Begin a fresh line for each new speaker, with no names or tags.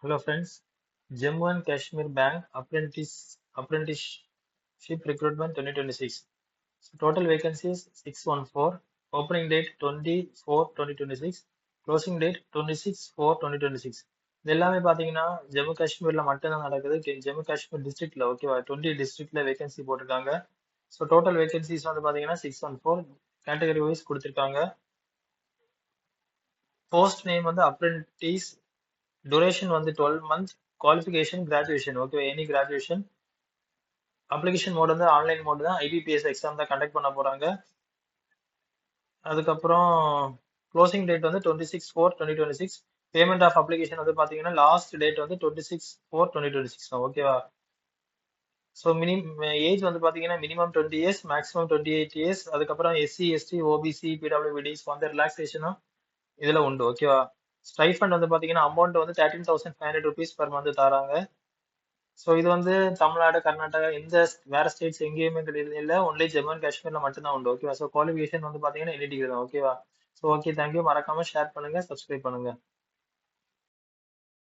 Hello friends, Jammu and Kashmir Bank Apprenticeship Recruitment 2026. So total vacancies 614, opening date 24/2026, closing date 26/4/2026. இது எல்லாமே பாத்தீங்கன்னா ஜம்மு காஷ்மீர்ல மட்டும்தான் நடக்குது. ஜம்மு காஷ்மீர் டிஸ்ட்ரிக்ட்ல ஓகேவா 20 டிஸ்ட்ரிக்ட்ல வேகன்சி போட்டிருக்காங்க. ஸோ டோட்டல் வேகன்சிஸ் வந்து பாத்தீங்கன்னா 614 கேட்டகரி வைஸ் கொடுத்திருக்காங்க. போஸ்ட் நேம் வந்து அப்ரெண்டிஸ், duration வந்து 12 months, qualification graduation okay any graduation. Application mode வந்து ஆன்லைன் மோட் தான், ஐபிபிஎஸ் எக்ஸாம் தான் கண்டக்ட் பண்ண போறாங்க. அதுக்கப்புறம் க்ளோசிங் டேட் வந்து 26/4/2026. பேமெண்ட் ஆஃப் அப்ளிகேஷன் வந்து பாத்தீங்கன்னா லாஸ்ட் டேட் வந்து 26/4/2026 தான் ஓகேவா. ஸோ ஏஜ் வந்து பாத்தீங்கன்னா மினிமம் 20 இயர்ஸ், மேக்ஸிமம் 28 இயர்ஸ். அதுக்கப்புறம் எஸ்சி எஸ்டி ஓபிசி பிடபிள்யூபிடிஸ் வந்து ரிலாக்ஸேஷனும் இதுல உண்டு ஓகேவா. ஸ்டைஃபண்ட் வந்து பாத்தீங்கன்னா அமௌண்ட் வந்து 13,500 rupees per month தராங்க. ஸோ இது வந்து தமிழ்நாடு, கர்நாடகா வேற ஸ்டேட்ஸ் எங்கேயுமே கிடையாது, இல்லை ஒன்லி ஜம்மு அண்ட் காஷ்மீர்ல மட்டும்தான் உண்டு ஓகேவா. ஸோ குவாலிஃபிகேஷன் வந்து பாத்தீங்கன்னா எனி டிகிரி தான் ஓகேவா. So okay, thank you. மறக்காம ஷேர் பண்ணுங்க, சப்ஸ்கிரைப் பண்ணுங்க.